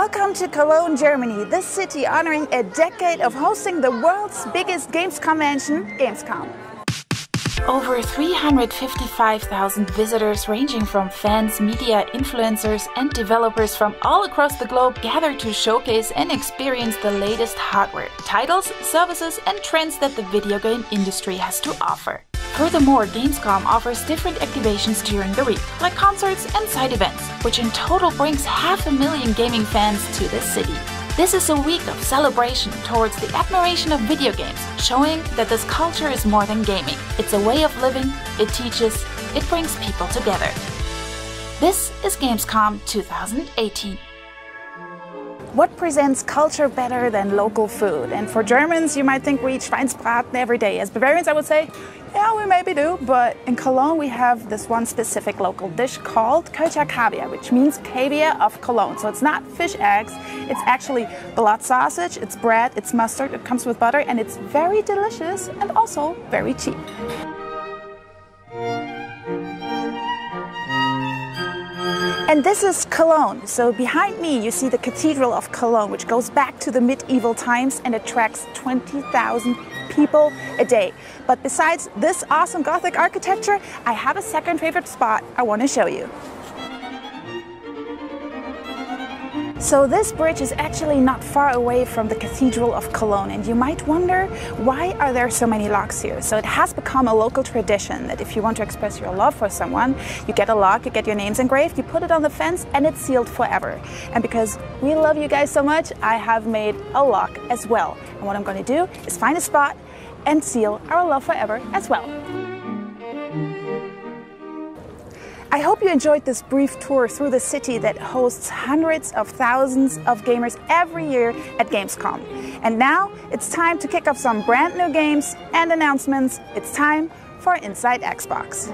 Welcome to Cologne, Germany, this city honoring a decade of hosting the world's biggest games convention, Gamescom. Over 355,000 visitors ranging from fans, media, influencers and developers from all across the globe gather to showcase and experience the latest hardware, titles, services and trends that the video game industry has to offer. Furthermore, Gamescom offers different activations during the week, like concerts and side events, which in total brings 500,000 gaming fans to the city. This is a week of celebration towards the admiration of video games, showing that this culture is more than gaming. It's a way of living, it teaches, it brings people together. This is Gamescom 2018. What presents culture better than local food? And for Germans, you might think we eat Schweinsbraten every day. As Bavarians, I would say, yeah, we maybe do. But in Cologne, we have this one specific local dish called Kölscher Kaviar, which means caviar of Cologne. So it's not fish eggs, it's actually blood sausage, it's bread, it's mustard, it comes with butter, and it's very delicious and also very cheap. And this is Cologne. So behind me you see the Cathedral of Cologne, which goes back to the medieval times and attracts 20,000 people a day. But besides this awesome Gothic architecture, I have a second favorite spot I want to show you. So this bridge is actually not far away from the Cathedral of Cologne, and you might wonder, why are there so many locks here? So it has become a local tradition that if you want to express your love for someone, you get a lock, you get your names engraved, you put it on the fence and it's sealed forever. And because we love you guys so much, I have made a lock as well. And what I'm going to do is find a spot and seal our love forever as well. I hope you enjoyed this brief tour through the city that hosts hundreds of thousands of gamers every year at Gamescom. And now it's time to kick off some brand new games and announcements. It's time for Inside Xbox.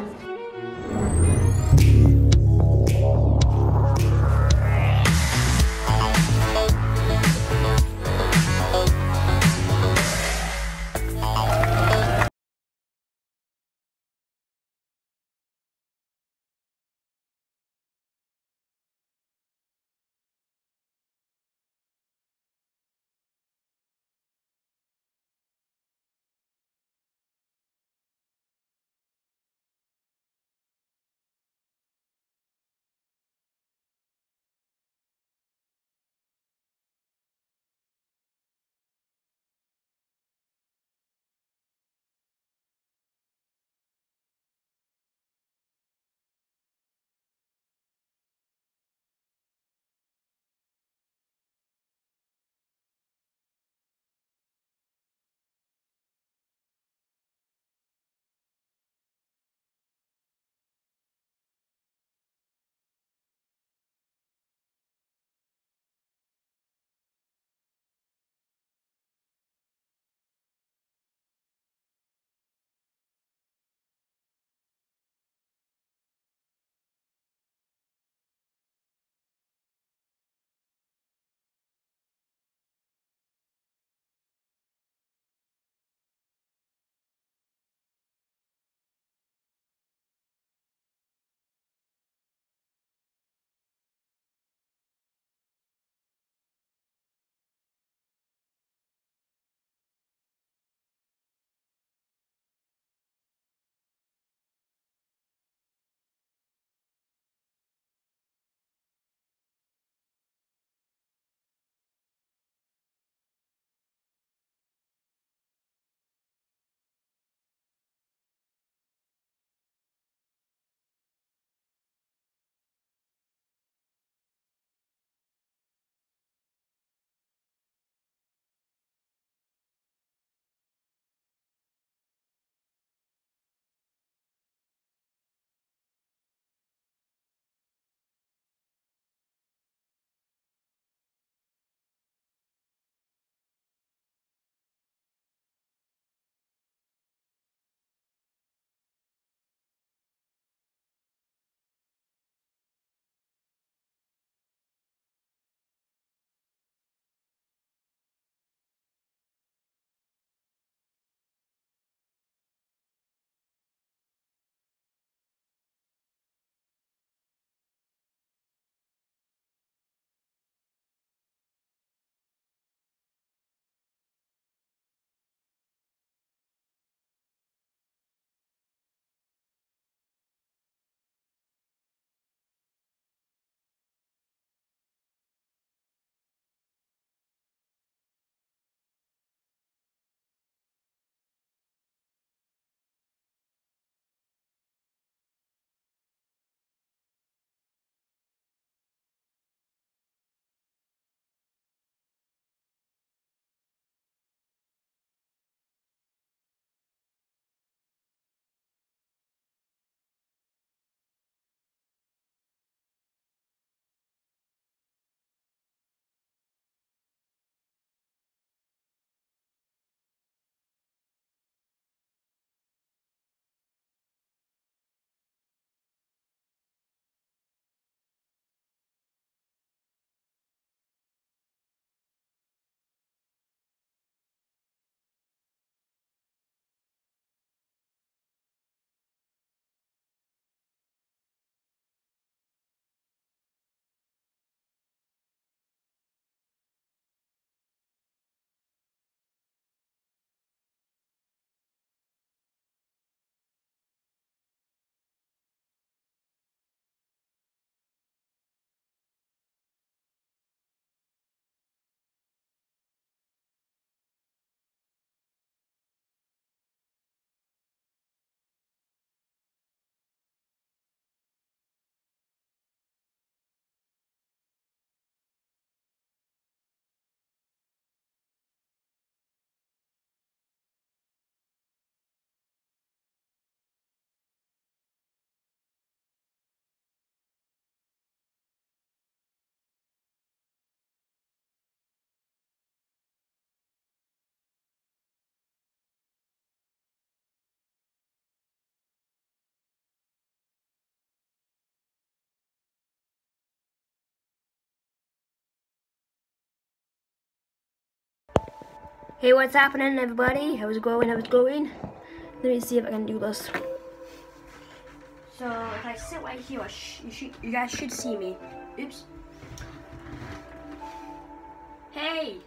Hey, what's happening, everybody? How's it going? How's it going? Let me see if I can do this. So if I sit right here, you guys should see me. Oops. Hey,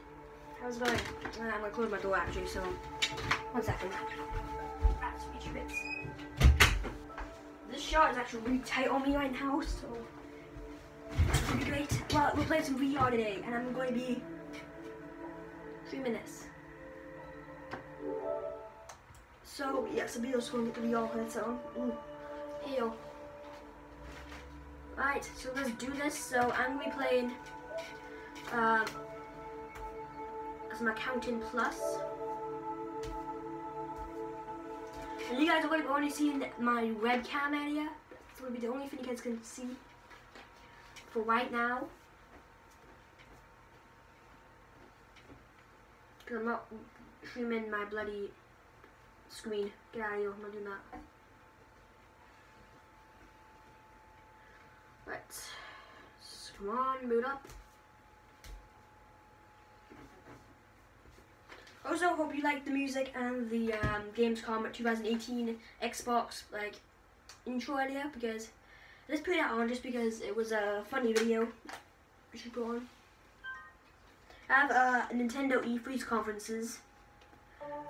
how's it going? I'm gonna close my door actually. So 1 second. That's feature bits. This shot is actually really tight on me right now, so it's gonna be great. Well, we're playing some VR today, and I'm going to be streaming this. So yeah, some videos going to be all on its own. Ew. Right, so let's do this. So I'm gonna be playing as an accountant plus. And you guys are only seeing my webcam area. It's gonna be the only thing you guys can see for right now. Cause I'm not streaming my bloody screen. Get out of here, I'm not doing that. Right. So, come on, boot up. Also, hope you liked the music and the Gamescom 2018 Xbox intro earlier, because I just put it on just because it was a funny video. We should go on. I have Nintendo E3's conferences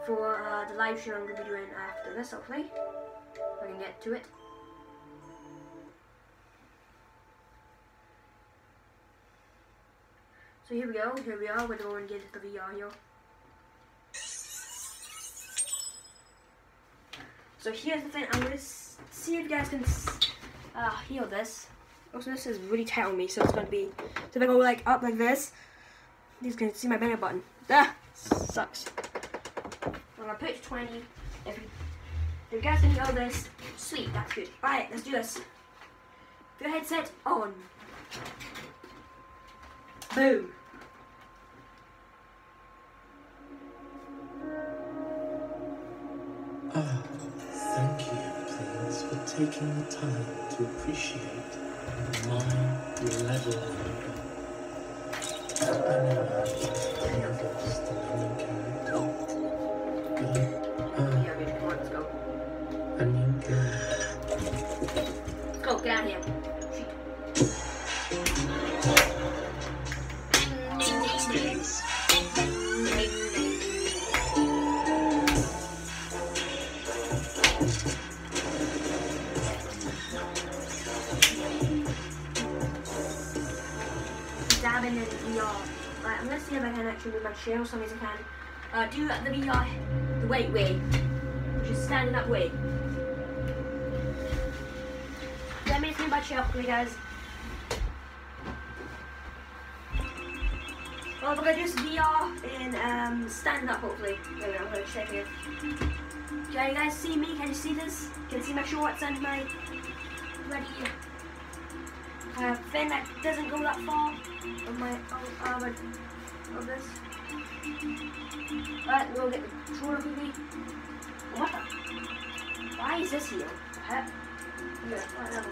for the live show I'm going to be doing after this, hopefully. If I can get to it. So here we go, we're going to get the VR here. So here's the thing, I'm going to see if you guys can hear this. Also, this is really tight on me, so it's going to be, so if I go up like this, you guys can see my belly button. Ah, sucks. I'm going to put it to 20. If you guys can hear this, sweet, that's good. Alright, let's do this. Put your headset on. Boom. Thank you, please, for taking the time to appreciate my level. I know I'm just the main character, but Let's go. a new girl. Let's go, get out of here. Dabbing in VR. Right, I'm gonna see if I can actually move my chair or something as I can. Do the VR the wait way, which is standing up way. Let me move my chair up for you guys. Well, we're gonna do some VR in standing up hopefully. There we go, I'm gonna check here. Can you guys see me? Can you see this? Can you see my shorts and my bloody thing that doesn't go that far on my arm of this? Alright, we'll get the controller quickly. What the? Why is this here? What the heck? Yeah, whatever.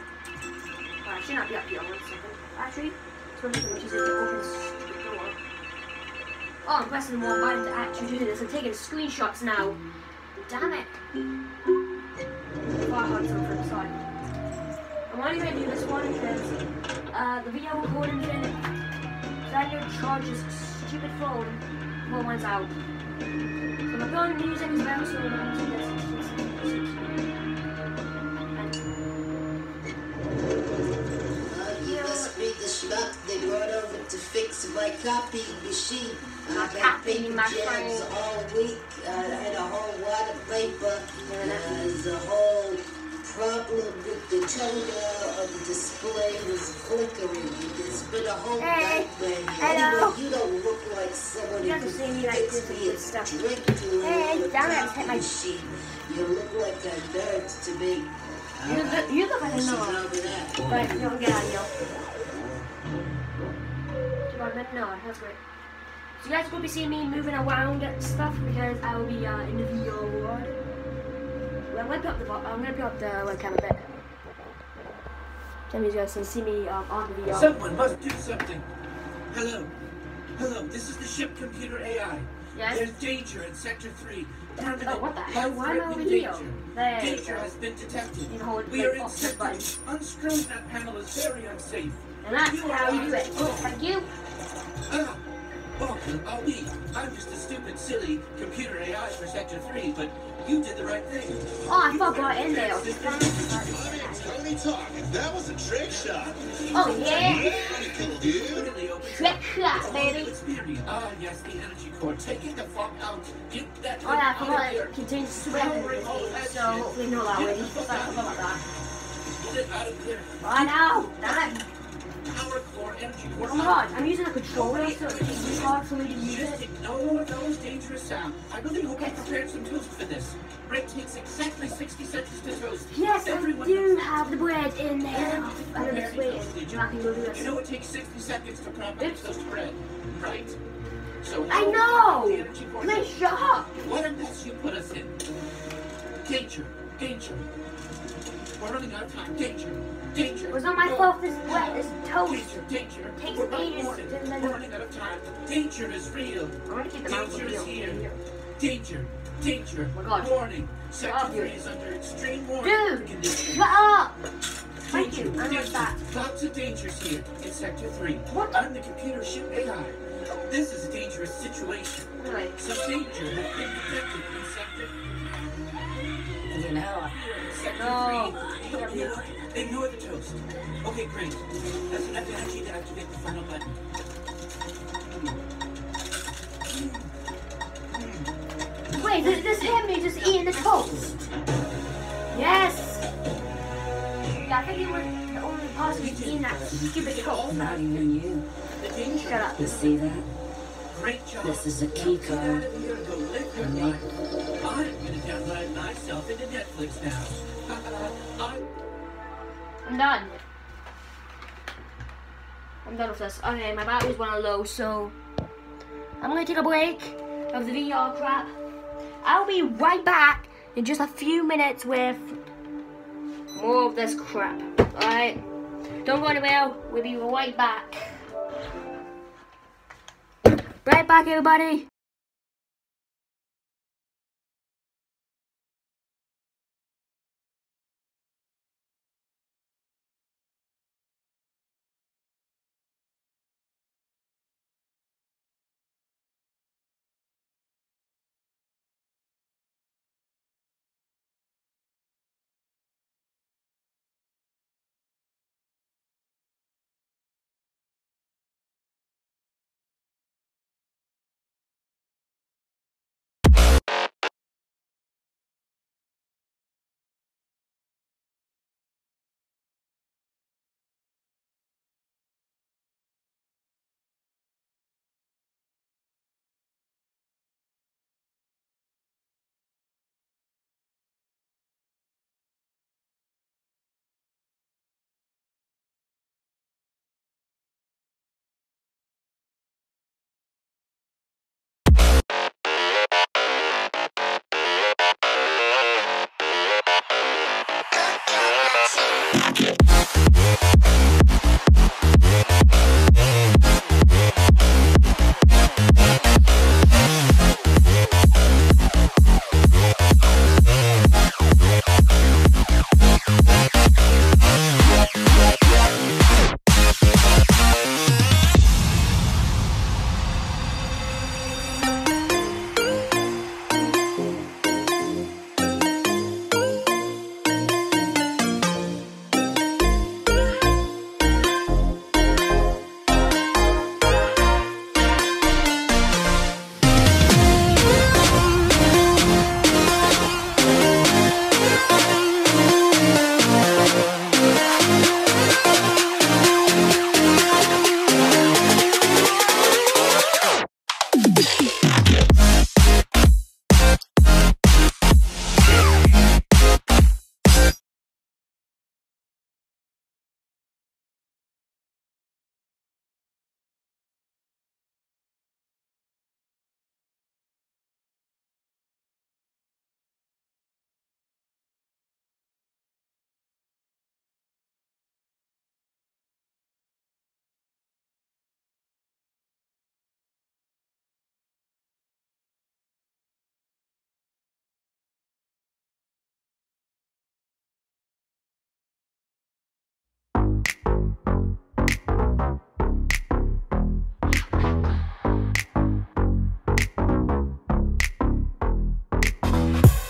Alright, should not be up here. 1 second. Actually, it's one thing which is to open this stupid door. Oh, I'm pressing the wrong button to actually do this. I'm taking screenshots now. Damn it. Far hard from the side. I'm only going to do this one because the video recording thing, so I don't charge this stupid phone before mine's out. So my phone music is very slow when I'm doing this. You must be the schmuck they brought over to fix my copy machine. I've had paper jams all week. I had a whole wad of paper. There's a whole problem with the toner on the display was flickering. It's been a whole nightmare. Anyway, you don't look like someone who can fix me a drink to a copy machine. You look like a nerd to me. You look like a nerd. But you don't get out of here. You got a nerd, that's great. So you guys will be seeing me moving around and stuff because I will be in the VR world. Well, I'm gonna put up the webcam a bit. That means you guys can see me on the VR. Someone must do something. Hello. Hello, this is the ship computer AI. Yes? There's danger in Sector 3. Permanent, Oh, what the hell? Why am I over life-threatening here? danger. There we Danger go. has been detected. You can hold We like, are in off this Sector. button. Unscrewing that panel is very unsafe. And that's how you do it. Oh, thank you. Ah, welcome, I'm just a stupid, silly computer AI for Sector 3, but you did the right thing. Oh, I forgot in there. Tony talk. That was a trick shot. Oh, yeah. Dude. Trick shot, baby. Ah, yes, the energy core. Take it the fuck out. Get that Oh, yeah, I thing out forgot of here. it contains sweat in this game, so hopefully not that way. So I forgot about that. Get it out of here. I know. Damn it. Power core, energy core. Oh my god, I'm using a controller, so it's really hard for me to use Just it. ignore those dangerous sounds. I really hope you prepared some toast for this. Bread takes exactly 60 seconds to toast. Yes, I Everyone do knows have the bread in there. I don't just wait. Did And I can go do You this. know it takes 60 seconds to prep up Oops. toast bread, right? So I how know! the energy core- Please shut up! What a mess you put us in. Danger, danger. We're running out of time. Danger, danger. It was not my fault this wet, this toast. Danger, danger. Takes We're running ages morning. to We're deliver. running out of time. Danger is real. I'm gonna keep the mouse Danger is here. here. Danger, danger. Oh my God. Warning. Shut Sector up, 3 you. is under extreme warning Dude! conditions. Shut up! Thank Danger, you, I'm danger. like that. Lots of dangers here in Sector 3. What? I'm the computer chip AI. This is a dangerous situation. Anyway, Some danger has been detected in Sector You know, no. 3. Ignore the toast. Okay, great. That's enough energy to activate the final button. Wait, this him me just eating the toast. Yes! Yeah, I think he was the only person who's eating that stupid toast. not even you. The danger. Shut up. You see that? Great job. This is a key Get card. out of here and go live your And life. I'm gonna download myself into Netflix now. I'm done. I'm done with this. Okay, my battery's running low, so I'm gonna take a break of the VR crap. I'll be right back in just a few minutes with more of this crap. Alright? Don't go anywhere. We'll be right back. Right back, everybody.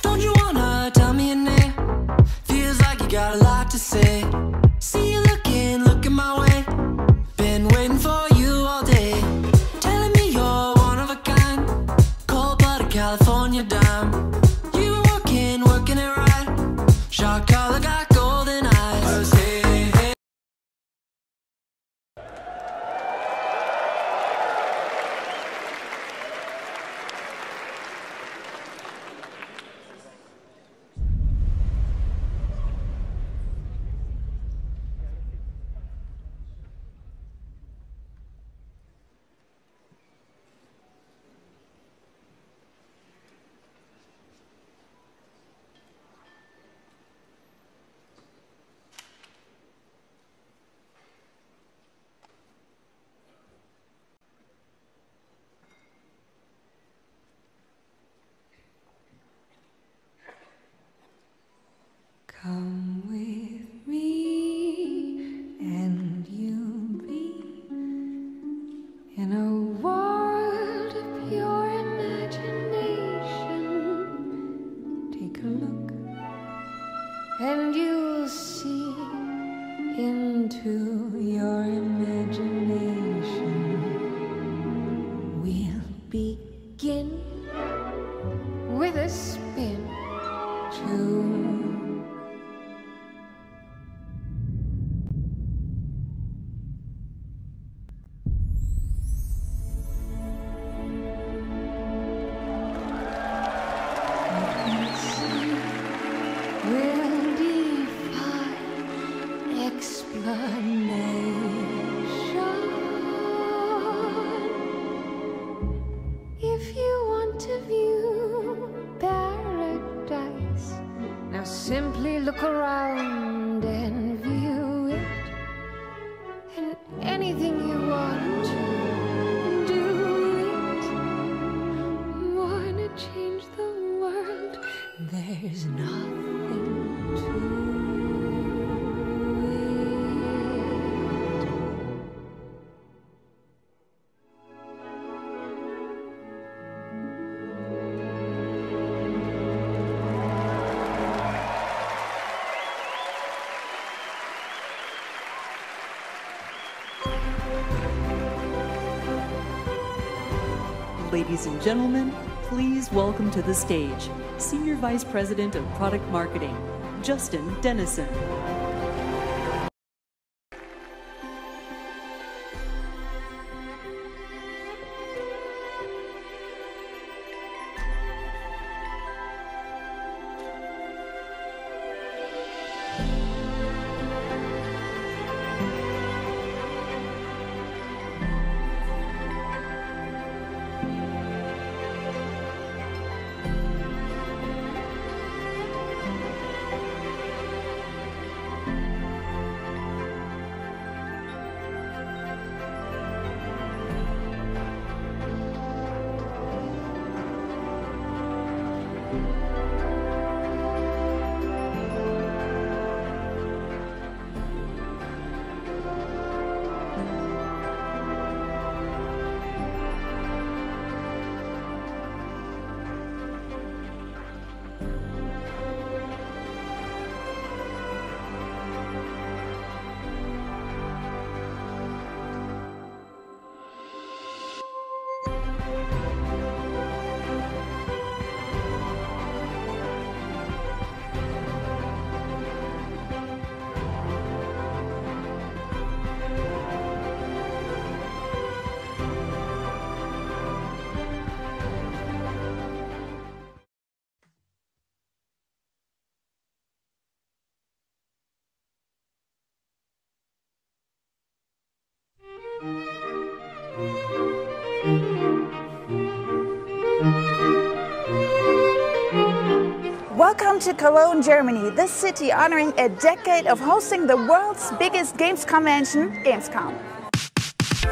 Don't you wanna tell me your name? Feels like you got a lot to say. See you looking my way. Been waiting for you all day. Telling me you're one of a kind. Cold-blooded California dime. You working it right. Shot collar, got golden eyes. Hey, hey. Come with me and you'll be in a world of pure imagination. Take a look and you'll see into your imagination. We'll begin with a spin to will defy explanation. If you want to view paradise, now simply look around and view it. And anything you want to do it. Wanna change the world? There's nothing to it. Ladies and gentlemen, please welcome to the stage Senior Vice President of Product Marketing, Justin Dennison. Welcome to Cologne, Germany, this city honoring a decade of hosting the world's biggest games convention, Gamescom.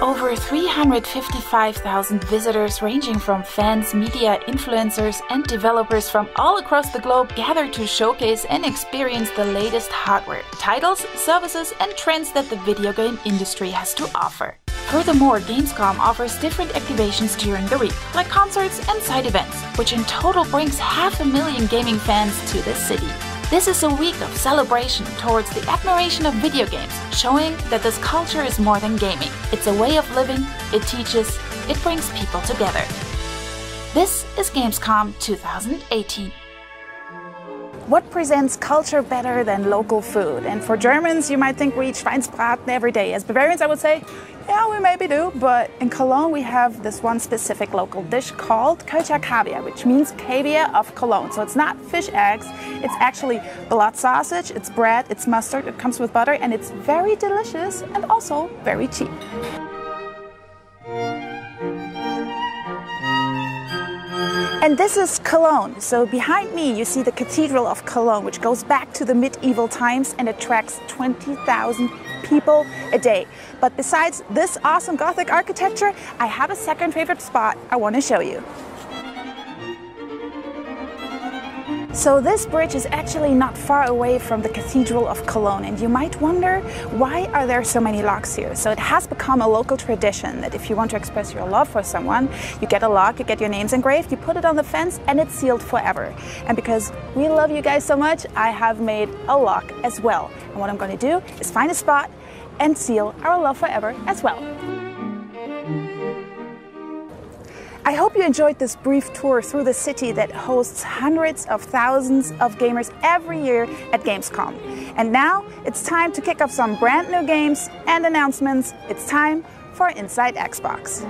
Over 355,000 visitors ranging from fans, media, influencers and developers from all across the globe gather to showcase and experience the latest hardware, titles, services and trends that the video game industry has to offer. Furthermore, Gamescom offers different activations during the week, like concerts and side events, which in total brings 500,000 gaming fans to the city. This is a week of celebration towards the admiration of video games, showing that this culture is more than gaming. It's a way of living, it teaches, it brings people together. This is Gamescom 2018. What presents culture better than local food? And for Germans, you might think we eat Schweinsbraten every day. As Bavarians, I would say, yeah, we maybe do. But in Cologne, we have this one specific local dish called Kölscher Kaviar, which means caviar of Cologne. So it's not fish eggs, it's actually blood sausage, it's bread, it's mustard, it comes with butter, and it's very delicious and also very cheap. And this is Cologne. So behind me you see the Cathedral of Cologne, which goes back to the medieval times and attracts 20,000 people a day. But besides this awesome Gothic architecture, I have a second favorite spot I want to show you. So this bridge is actually not far away from the Cathedral of Cologne, and you might wonder, why are there so many locks here? So it has become a local tradition that if you want to express your love for someone, you get a lock, you get your names engraved, you put it on the fence, and it's sealed forever. And because we love you guys so much, I have made a lock as well. And what I'm going to do is find a spot and seal our love forever as well. I hope you enjoyed this brief tour through the city that hosts hundreds of thousands of gamers every year at Gamescom. And now it's time to kick off some brand new games and announcements. It's time for Inside Xbox.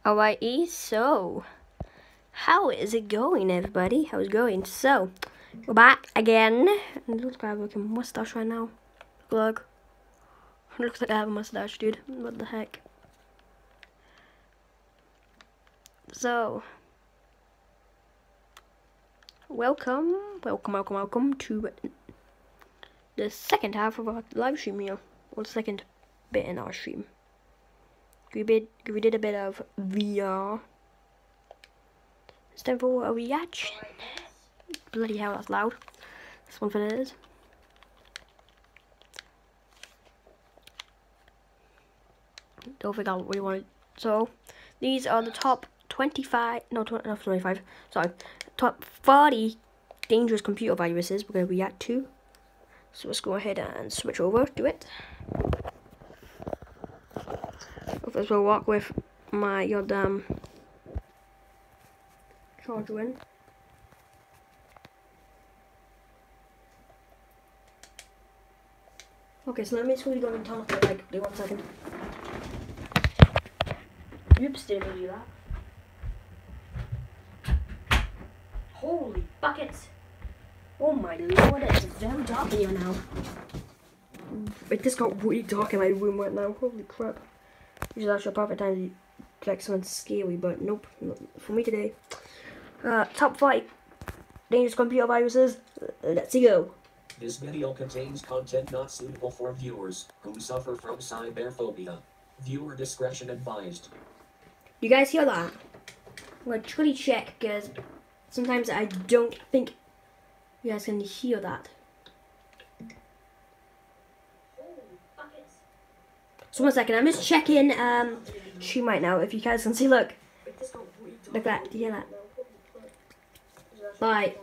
Alrighty, so how is it going, everybody? How's it going? So we're back again. It looks like I have a mustache right now. Look, it looks like I have a mustache, dude. What the heck? So welcome to the second half of our live stream here, or the second bit in our stream. We did a bit of VR. It's time for a reaction. Bloody hell, that's loud. This one for it is. Don't forget what we wanted. So, these are the top 25, no, not 25, sorry, top 40 dangerous computer viruses we're going to react to. So let's go ahead and switch over to it. Go for this little walk with my goddamn charger in. Okay, so let me just really go and turn off the light quickly, 1 second. Oops, didn't mean to do that. Holy buckets! Oh my lord, it's very dark in here now. It just got really dark in my room right now. Holy crap. Usually that's a perfect time to collect something scary, but nope, not for me today. Top 5 dangerous computer viruses. Let's go. This video contains content not suitable for viewers who suffer from cyberphobia. Viewer discretion advised. You guys hear that? I'm gonna truly check because sometimes I don't think you guys can hear that. So 1 second, I'm just checking stream right now. If you guys can see, look at that. Do you hear that? Right.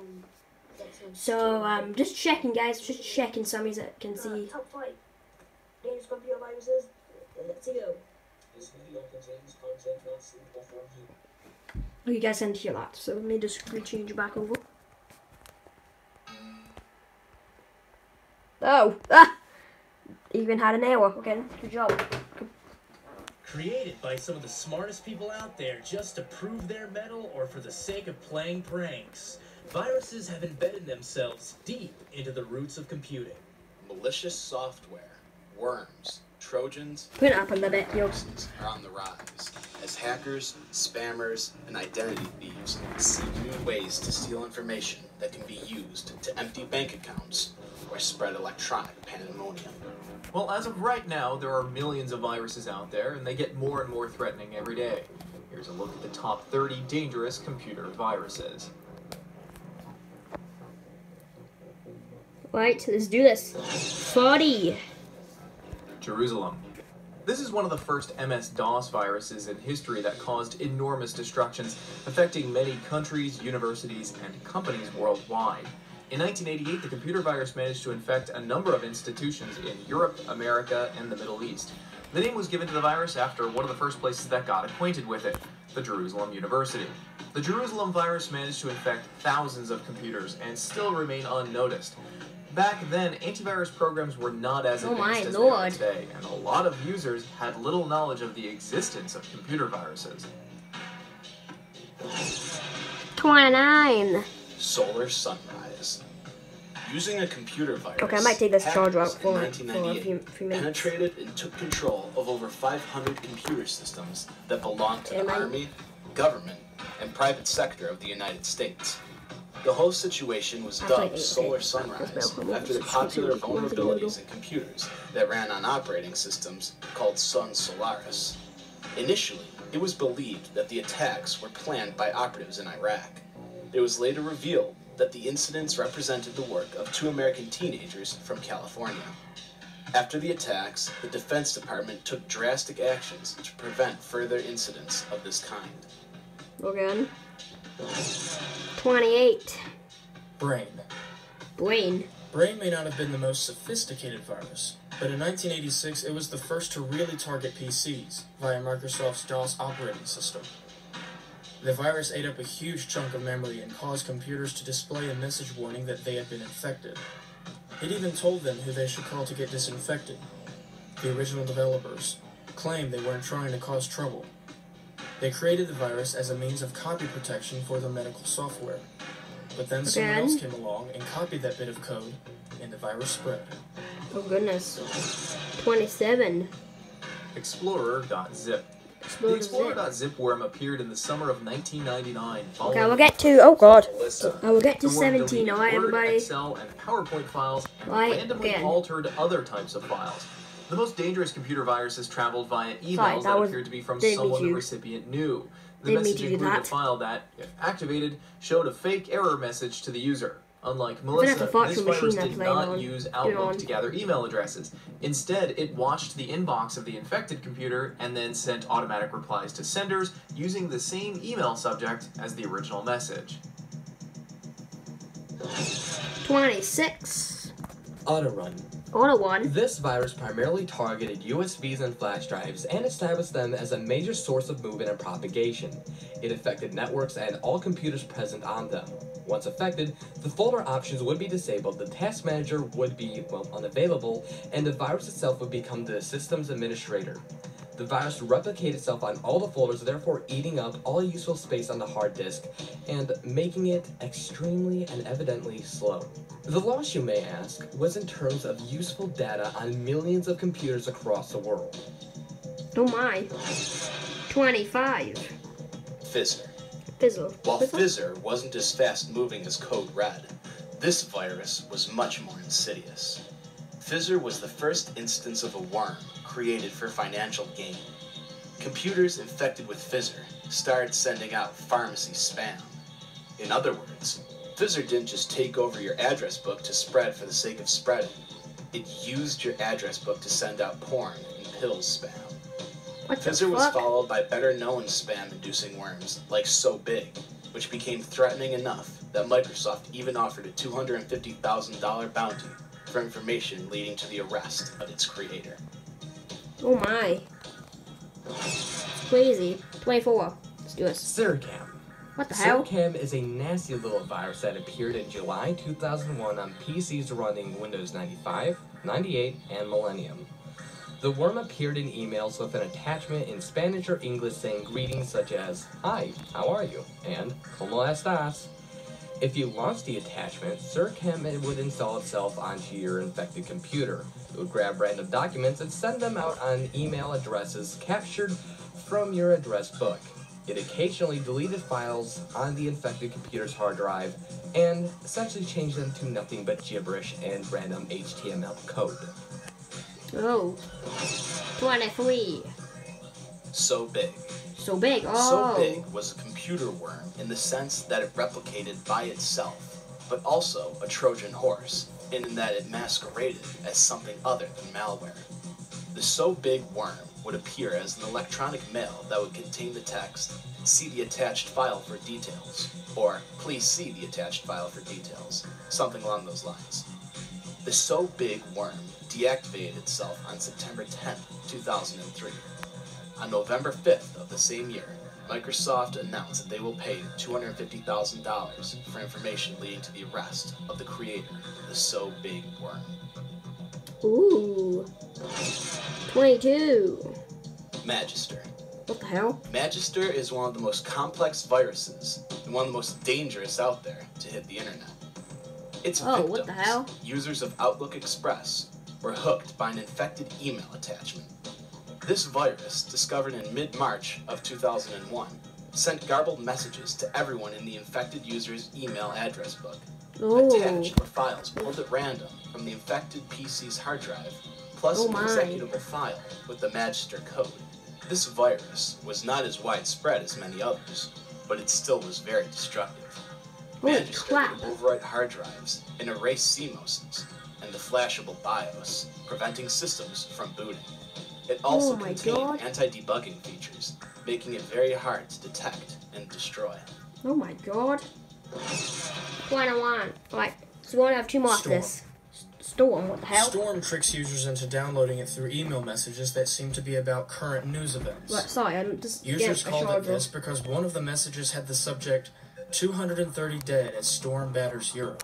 So just checking, guys. Just checking. Some of you that can see. Top 5 dangerous computer viruses. Let's go. This video contains content not suitable for viewers. Oh, you guys can't hear that. So let me just change back over. Oh, even had an error. Okay, good job. Created by some of the smartest people out there just to prove their mettle or for the sake of playing pranks. Viruses have embedded themselves deep into the roots of computing. Malicious software, worms, Trojans, put it up a little bit, are on the rise as hackers, spammers, and identity thieves seek new ways to steal information that can be used to empty bank accounts or spread electronic pandemonium. Well, as of right now, there are millions of viruses out there, and they get more and more threatening every day. Here's a look at the top 30 dangerous computer viruses. Right, let's do this. 40. Jerusalem. This is one of the first MS-DOS viruses in history that caused enormous destructions, affecting many countries, universities, and companies worldwide. In 1988, the computer virus managed to infect a number of institutions in Europe, America, and the Middle East. The name was given to the virus after one of the first places that got acquainted with it, the Jerusalem University. The Jerusalem virus managed to infect thousands of computers and still remain unnoticed. Back then, antivirus programs were not as advanced as they are today, and a lot of users had little knowledge of the existence of computer viruses. 29. Solar sunrise. Using a computer virus, okay, I might take this charger out for a few minutes. Penetrated and took control of over 500 computer systems that belonged to the Army, government, and private sector of the United States. The whole situation was dubbed Solar Sunrise after the popular vulnerabilities in computers that ran on operating systems called Sun Solaris. Initially, it was believed that the attacks were planned by operatives in Iraq. It was later revealed that the incidents represented the work of 2 American teenagers from California. After the attacks, the Defense Department took drastic actions to prevent further incidents of this kind. Again. 28. Brain. Brain may not have been the most sophisticated virus, but in 1986 it was the first to really target PCs via Microsoft's DOS operating system. The virus ate up a huge chunk of memory and caused computers to display a message warning that they had been infected. It even told them who they should call to get disinfected. The original developers claimed they weren't trying to cause trouble. They created the virus as a means of copy protection for their medical software. But then someone else came along and copied that bit of code, and the virus spread. Oh goodness. 27. Explorer.zip. The Explorer.zip worm appeared in the summer of 1999. Okay, I will get to, oh god. I will get to 17, alright everybody? Excel and PowerPoint files and randomly altered other types of files. The most dangerous computer viruses traveled via emails that appeared to be from someone the recipient knew. The message included a file that, if activated, showed a fake error message to the user. Unlike Melissa, this virus did not use Outlook to gather email addresses. Instead, it watched the inbox of the infected computer and then sent automatic replies to senders using the same email subject as the original message. 26. Autorun. Other one. This virus primarily targeted USBs and flash drives and established them as a major source of movement and propagation. It affected networks and all computers present on them. Once affected, the folder options would be disabled, the task manager would be, well, unavailable, and the virus itself would become the system's administrator. The virus would replicate itself on all the folders, therefore eating up all useful space on the hard disk and making it extremely and evidently slow. The loss, you may ask, was in terms of useful data on millions of computers across the world. Oh my. 25. Fizzer. Fizzle. While Fizzer wasn't as fast moving as Code Red, this virus was much more insidious. Fizzer was the first instance of a worm created for financial gain. Computers infected with Fizzer started sending out pharmacy spam. In other words, Fizzer didn't just take over your address book to spread for the sake of spreading. It used your address book to send out porn and pills spam. Fizzer was followed by better-known spam-inducing worms like So Big, which became threatening enough that Microsoft even offered a $250,000 bounty for information leading to the arrest of its creator. Oh my. It's crazy. 24. Let's do it. Sircam. What the hell? Sircam is a nasty little virus that appeared in July 2001 on PCs running Windows 95, 98, and Millennium. The worm appeared in emails with an attachment in Spanish or English saying greetings such as, "Hi, how are you?" and "Como estas?" If you launched the attachment, Sircam would install itself onto your infected computer. It would grab random documents and send them out on email addresses captured from your address book. It occasionally deleted files on the infected computer's hard drive and essentially changed them to nothing but gibberish and random HTML code. Oh. 23. So Big. So Big, oh. So Big was a computer worm in the sense that it replicated by itself, but also a Trojan horse, in that it masqueraded as something other than malware. The So Big worm would appear as an electronic mail that would contain the text, "See the attached file for details," or "Please see the attached file for details," something along those lines. The So Big worm deactivated itself on September 10, 2003. On November 5th of the same year, Microsoft announced that they will pay $250,000 for information leading to the arrest of the creator of the So Big worm. Ooh. 22. Magister. What the hell? Magister is one of the most complex viruses and one of the most dangerous out there to hit the internet. Its victims, what the hell? users of Outlook Express, were hooked by an infected email attachment. This virus, discovered in mid-March of 2001, sent garbled messages to everyone in the infected user's email address book. Attached were files pulled at random from the infected PC's hard drive, plus an executable file with the Magister code. This virus was not as widespread as many others, but it still was very destructive. Magister would overwrite hard drives and erase CMOSes and the flashable BIOS, preventing systems from booting. It also contained anti-debugging features, making it very hard to detect and destroy. Oh my god. 21. Right, so we only have two more after this. Storm, what the hell? Storm tricks users into downloading it through email messages that seem to be about current news events. Right, sorry, I'm just Users called it this because one of the messages had the subject, 230 dead as Storm batters Europe.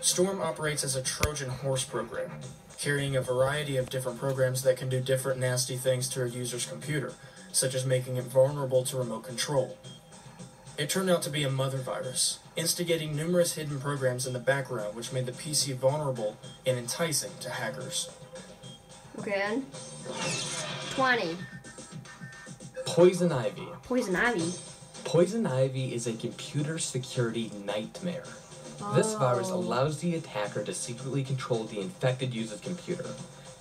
Storm operates as a Trojan horse program, carrying a variety of different programs that can do different nasty things to a user's computer, such as making it vulnerable to remote control. It turned out to be a mother virus, instigating numerous hidden programs in the background which made the PC vulnerable and enticing to hackers. Okay then. 20. Poison Ivy. Poison Ivy? Poison Ivy is a computer security nightmare. This virus allows the attacker to secretly control the infected user's computer.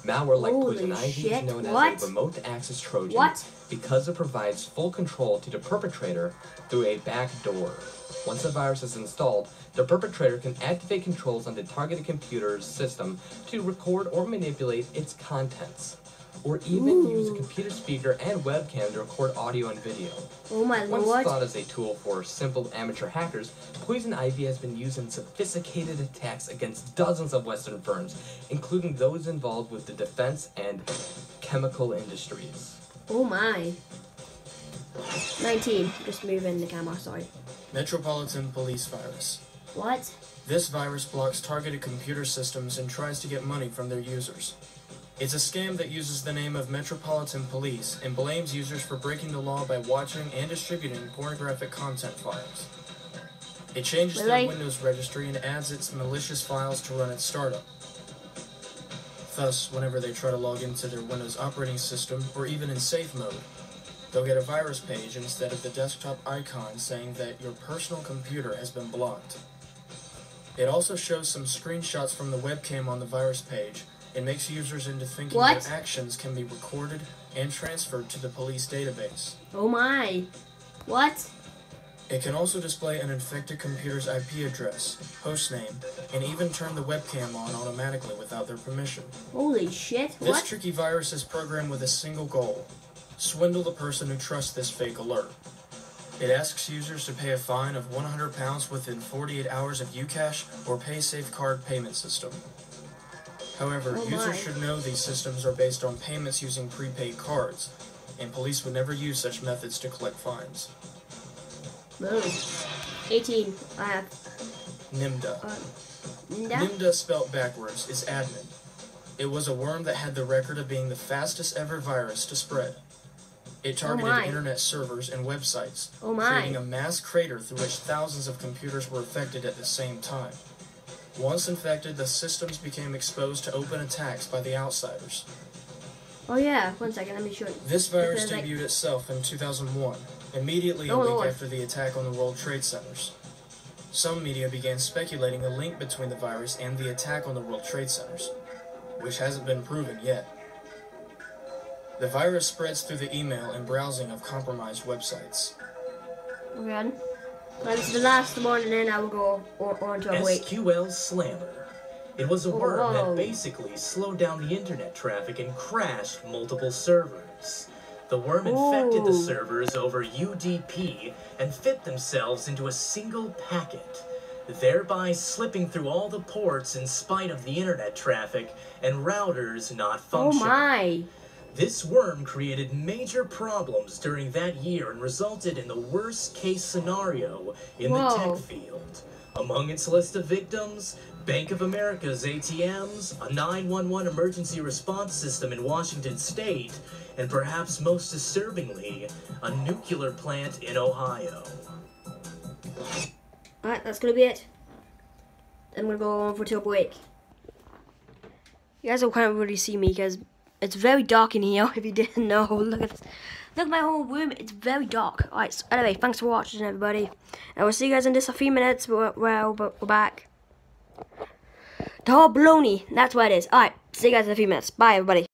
Malware like Poison Ivy is known as a remote access Trojan because it provides full control to the perpetrator through a back door. Once the virus is installed, the perpetrator can activate controls on the targeted computer's system to record or manipulate its contents. or even use a computer speaker and webcam to record audio and video. Oh my Once lord. thought as a tool for simple amateur hackers, Poison Ivy has been used in sophisticated attacks against dozens of Western firms, including those involved with the defense and chemical industries. Oh my. 19. Just moving the camera, sorry. Metropolitan Police Virus. What? This virus blocks targeted computer systems and tries to get money from their users. It's a scam that uses the name of Metropolitan Police and blames users for breaking the law by watching and distributing pornographic content files. It changes their Windows registry and adds its malicious files to run its startup. Thus, whenever they try to log into their Windows operating system, or even in safe mode, they'll get a virus page instead of the desktop icon saying that your personal computer has been blocked. It also shows some screenshots from the webcam on the virus page and makes users into thinking their actions can be recorded and transferred to the police database. Oh my. What? It can also display an infected computer's IP address, hostname, and even turn the webcam on automatically without their permission. Holy shit, what? This tricky virus is programmed with a single goal: swindle the person who trusts this fake alert. It asks users to pay a fine of £100 within 48 hours of Ucash or PaySafeCard payment system. However, users should know these systems are based on payments using prepaid cards, and police would never use such methods to collect fines. Boom. 18. I have. NIMDA. NIMDA spelt backwards is admin. It was a worm that had the record of being the fastest ever virus to spread. It targeted internet servers and websites, creating a mass crater through which thousands of computers were affected at the same time. Once infected, the systems became exposed to open attacks by the outsiders. Oh yeah, 1 second, let me show you. This virus debuted itself in 2001, immediately a week after the attack on the World Trade Centers. Some media began speculating a link between the virus and the attack on the World Trade Centers, which hasn't been proven yet. The virus spreads through the email and browsing of compromised websites. Okay. That's the last one, and then I will go on to a week. SQL Slammer. It was a worm that basically slowed down the internet traffic and crashed multiple servers. The worm infected the servers over UDP and fit themselves into a single packet, thereby slipping through all the ports in spite of the internet traffic and routers not functioning. Oh my! This worm created major problems during that year and resulted in the worst-case scenario in the tech field. Among its list of victims, Bank of America's ATMs, a 911 emergency response system in Washington State, and perhaps most disturbingly, a nuclear plant in Ohio. Alright, that's gonna be it. I'm gonna go on for till break. You guys will can't really see me because it's very dark in here, if you didn't know. Look at this. Look at my whole room, it's very dark. Alright, so anyway, thanks for watching, everybody. And we'll see you guys in just a few minutes. But we're back. Oh, baloney. That's what it is. Alright, see you guys in a few minutes. Bye, everybody.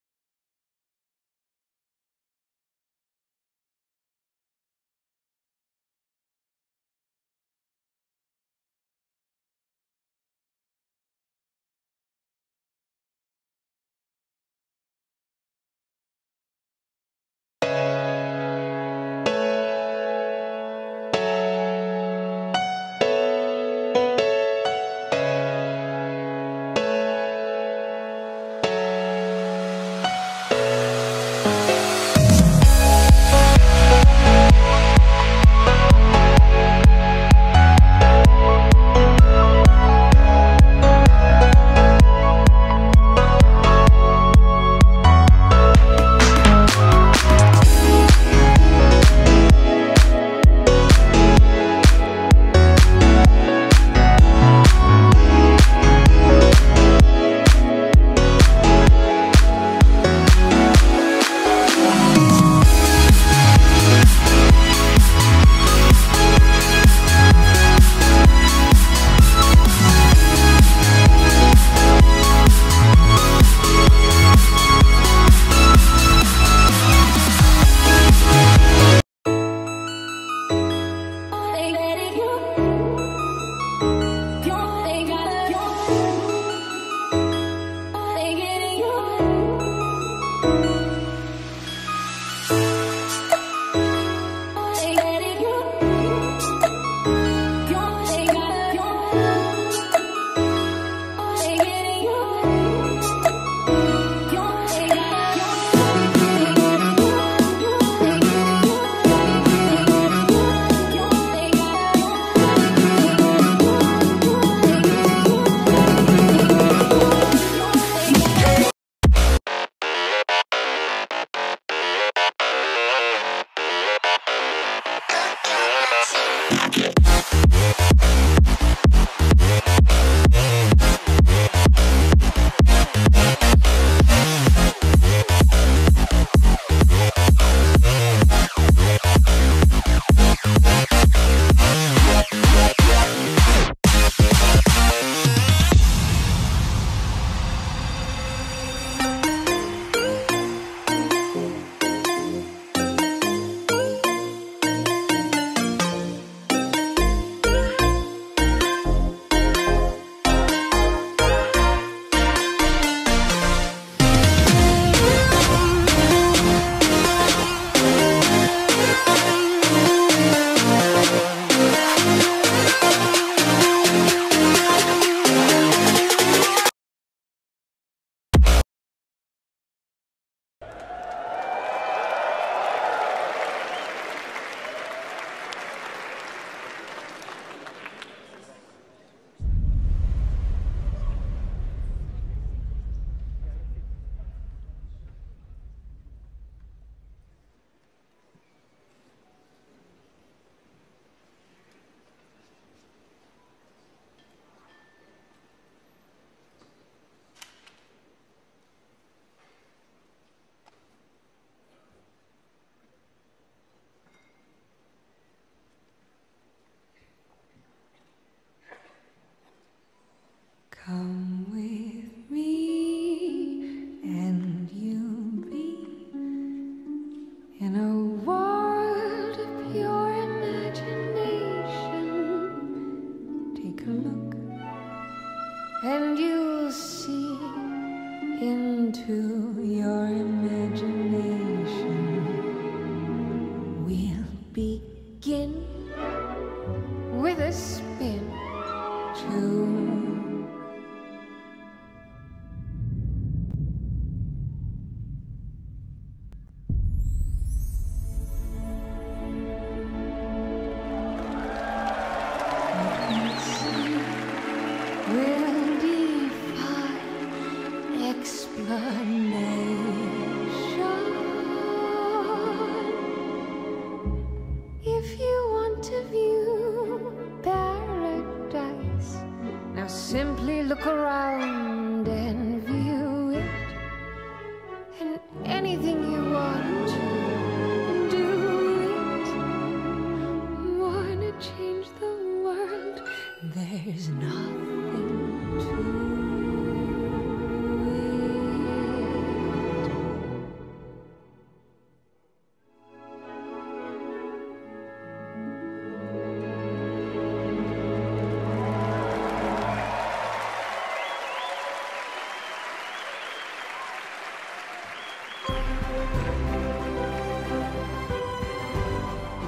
world of pure imagination. Take a look and you'll see into your imagination. We'll begin with a spin tune. We'll defy explanation. If you want to view paradise, now simply look around and view it. And anything you want to do it. Wanna change the world? There's nothing to it.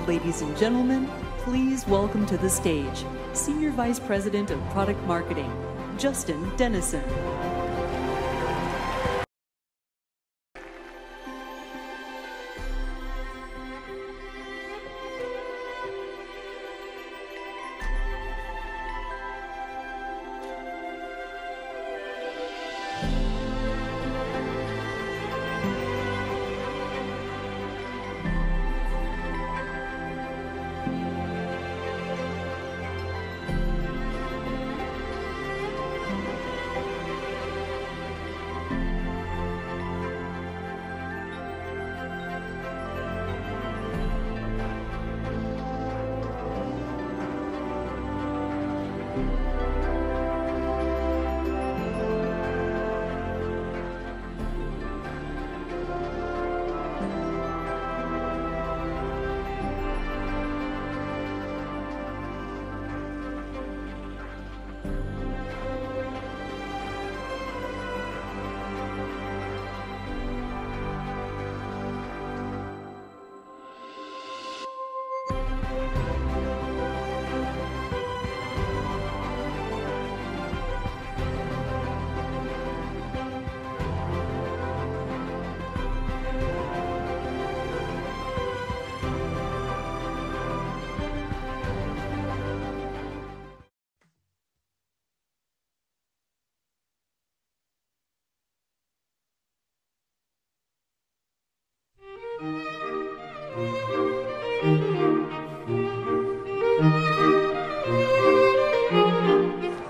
Ladies and gentlemen, please welcome to the stage Senior Vice President of Product Marketing, Justin Dennison.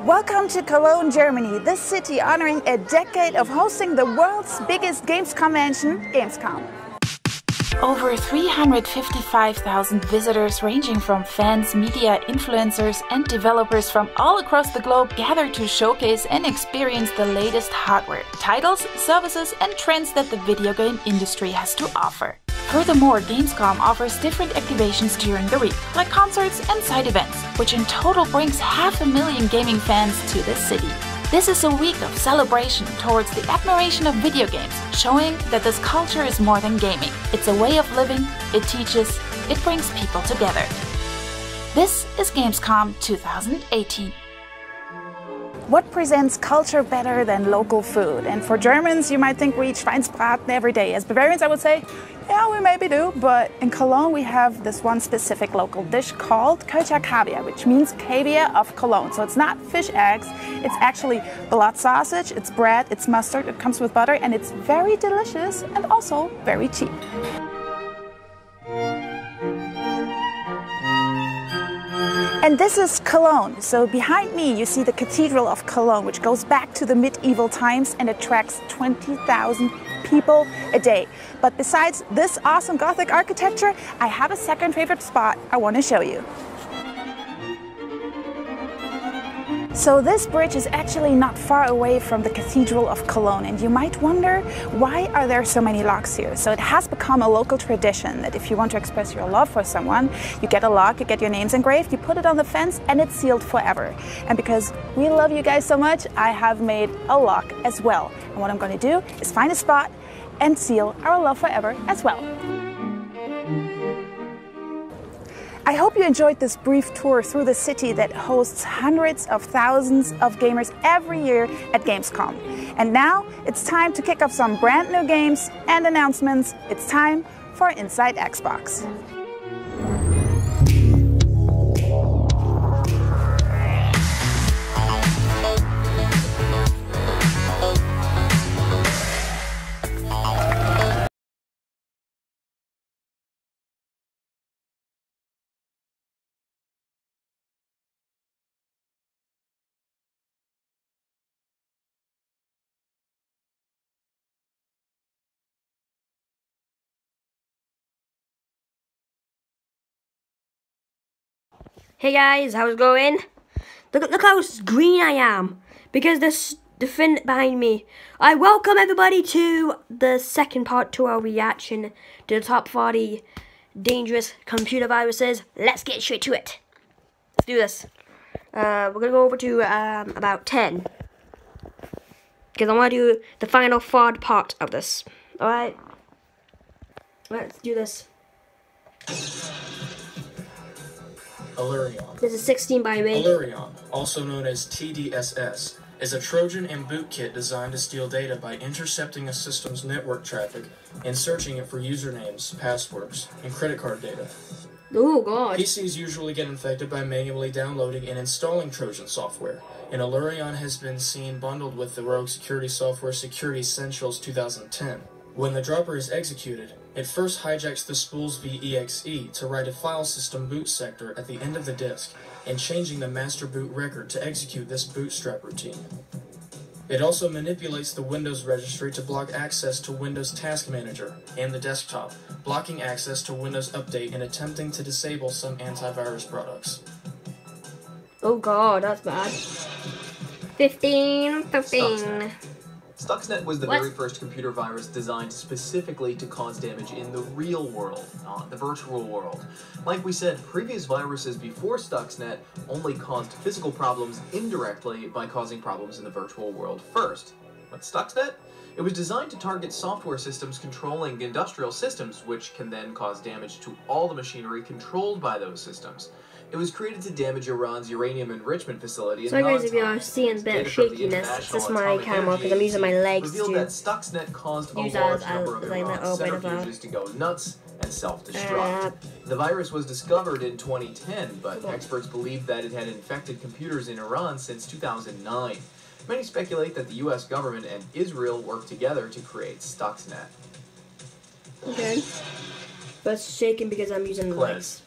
Welcome to Cologne, Germany, this city honoring a decade of hosting the world's biggest games convention, Gamescom. Over 355,000 visitors ranging from fans, media, influencers and developers from all across the globe gather to showcase and experience the latest hardware, titles, services and trends that the video game industry has to offer. Furthermore, Gamescom offers different activations during the week, like concerts and side events, which in total brings 500,000 gaming fans to the city. This is a week of celebration towards the admiration of video games, showing that this culture is more than gaming. It's a way of living, it teaches, it brings people together. This is Gamescom 2018. What presents culture better than local food? And for Germans, you might think we eat Schweinsbraten every day. As Bavarians, I would say, yeah, we maybe do. But in Cologne, we have this one specific local dish called Kölscher Kaviar, which means caviar of Cologne. So it's not fish eggs, it's actually blood sausage, it's bread, it's mustard, it comes with butter, and it's very delicious and also very cheap. And this is Cologne. So behind me you see the Cathedral of Cologne, which goes back to the medieval times and attracts 20,000 people a day. But besides this awesome Gothic architecture, I have a second favorite spot I want to show you. So this bridge is actually not far away from the Cathedral of Cologne, and you might wonder, why are there so many locks here? So it has become a local tradition that if you want to express your love for someone, you get a lock, you get your names engraved, you put it on the fence, and it's sealed forever. And because we love you guys so much, I have made a lock as well. And what I'm going to do is find a spot and seal our love forever as well. I hope you enjoyed this brief tour through the city that hosts hundreds of thousands of gamers every year at Gamescom. And now it's time to kick off some brand new games and announcements. It's time for Inside Xbox. Hey guys, how's it going? Look how green I am because the fin behind me. I welcome everybody to the second part to our reaction to the top 40 dangerous computer viruses. Let's get straight to it. Let's do this. We're gonna go over to about 10 because I want to do the final fraud part of this. All right, let's do this. Allurion. This is 16 by me. Allurion, also known as TDSS, is a Trojan and bootkit designed to steal data by intercepting a system's network traffic and searching it for usernames, passwords, and credit card data. Oh god. PCs usually get infected by manually downloading and installing Trojan software, and Allurion has been seen bundled with the Rogue Security Software Security Essentials 2010. When the dropper is executed, it first hijacks the spools via exe to write a file system boot sector at the end of the disk, and changing the master boot record to execute this bootstrap routine. It also manipulates the Windows registry to block access to Windows Task Manager and the desktop, blocking access to Windows Update and attempting to disable some antivirus products. Oh god, that's bad. 15. Stuxnet was the very first computer virus designed specifically to cause damage in the real world, not the virtual world. Like we said, previous viruses before Stuxnet only caused physical problems indirectly by causing problems in the virtual world first. But Stuxnet? It was designed to target software systems controlling industrial systems, which can then cause damage to all the machinery controlled by those systems. It was created to damage Iran's uranium enrichment facility. So guys, if you are seeing a bit of shakiness, it's just my camera because I'm using my legs to that Stuxnet caused a large number of Iran's centrifuges to go nuts and self-destruct. The virus was discovered in 2010, but experts believe that it had infected computers in Iran since 2009. Many speculate that the US government and Israel worked together to create Stuxnet. Okay. But it's shaking because I'm using the legs.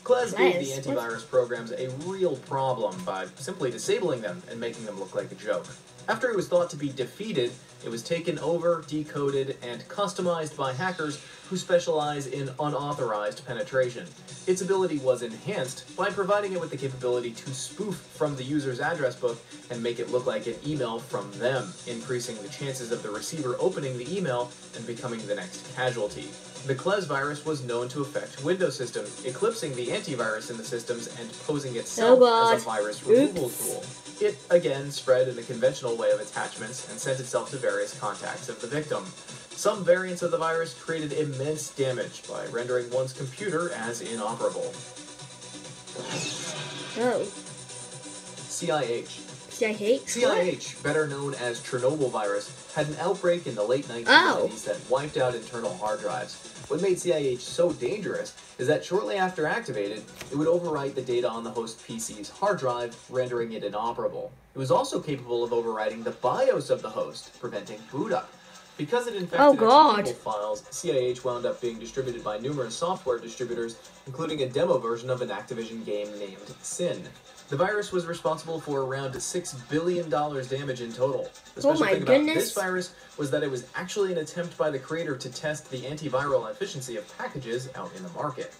Klez gave the antivirus programs a real problem by simply disabling them and making them look like a joke. After it was thought to be defeated, it was taken over, decoded, and customized by hackers who specialize in unauthorized penetration. Its ability was enhanced by providing it with the capability to spoof from the user's address book and make it look like an email from them, increasing the chances of the receiver opening the email and becoming the next casualty. The Klez virus was known to affect Windows systems, eclipsing the antivirus in the systems and posing itself as a virus removal tool. It, again, spread in the conventional way of attachments and sent itself to various contacts of the victim. Some variants of the virus created immense damage by rendering one's computer as inoperable. Oh. CIH. CIH, better known as Chernobyl virus, had an outbreak in the late 1990s that wiped out internal hard drives. What made CIH so dangerous is that shortly after activated, it would overwrite the data on the host PC's hard drive, rendering it inoperable. It was also capable of overwriting the BIOS of the host, preventing boot up. Because it infected executable files, CIH wound up being distributed by numerous software distributors, including a demo version of an Activision game named Sin. The virus was responsible for around $6 billion damage in total. The special thing about this virus was that it was actually an attempt by the creator to test the antiviral efficiency of packages out in the market.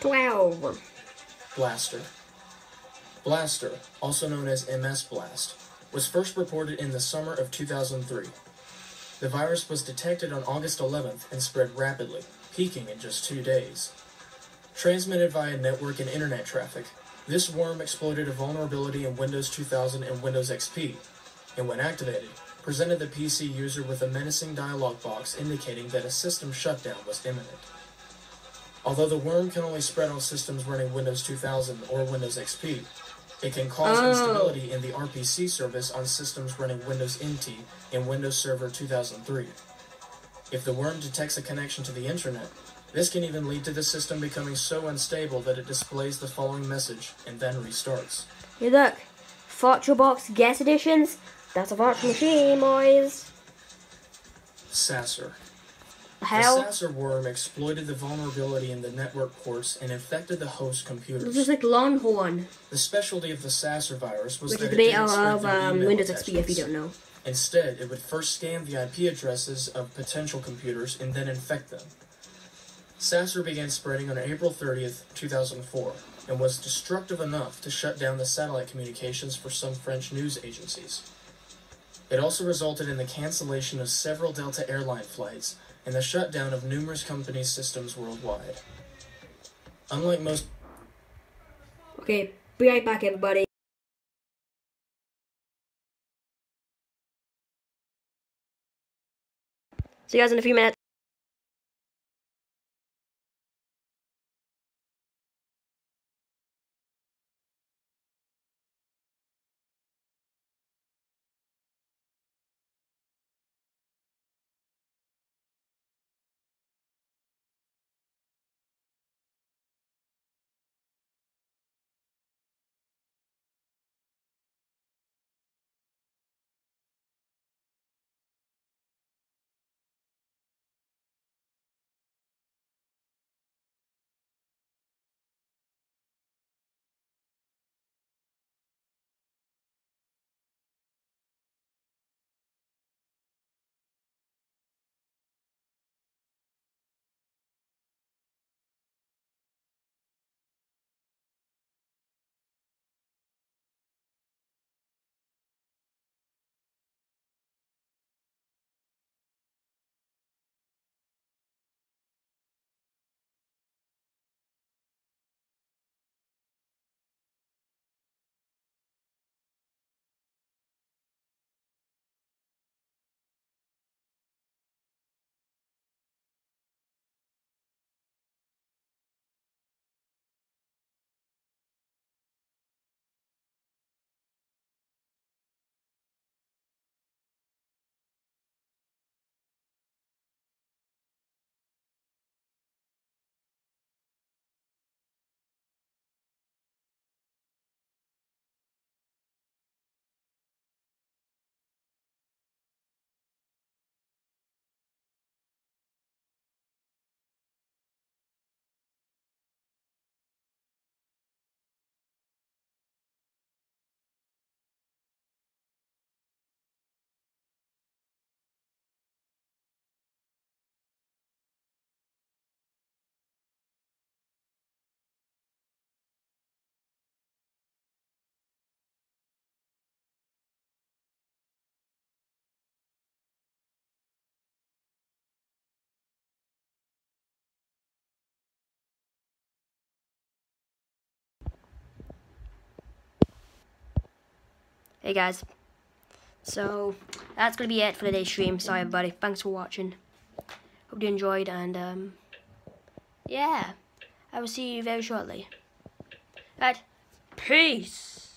12. Blaster. Blaster, also known as MS Blast, was first reported in the summer of 2003. The virus was detected on August 11th and spread rapidly, peaking in just 2 days. Transmitted via network and internet traffic, this worm exploited a vulnerability in Windows 2000 and Windows XP, and when activated, presented the PC user with a menacing dialog box indicating that a system shutdown was imminent. Although the worm can only spread on systems running Windows 2000 or Windows XP, it can cause instability in the RPC service on systems running Windows NT and Windows Server 2003. If the worm detects a connection to the internet, this can even lead to the system becoming so unstable that it displays the following message and then restarts. Hey look, VirtualBox guest editions. That's a virtual machine, boys. Sasser. Hell? The Sasser worm exploited the vulnerability in the network ports and infected the host computers. This is like Longhorn. The specialty of the Sasser virus was Which that is it the beta didn't spread of through email Windows XP, if you attachments. don't know. Instead, it would first scan the IP addresses of potential computers and then infect them. Sasser began spreading on April 30th, 2004, and was destructive enough to shut down the satellite communications for some French news agencies. It also resulted in the cancellation of several Delta airline flights and the shutdown of numerous companies' systems worldwide. Unlike most... Okay, be right back, everybody. See you guys in a few minutes. Hey guys, so that's going to be it for today's stream. Sorry everybody, thanks for watching. Hope you enjoyed, and yeah, I will see you very shortly. Right, peace!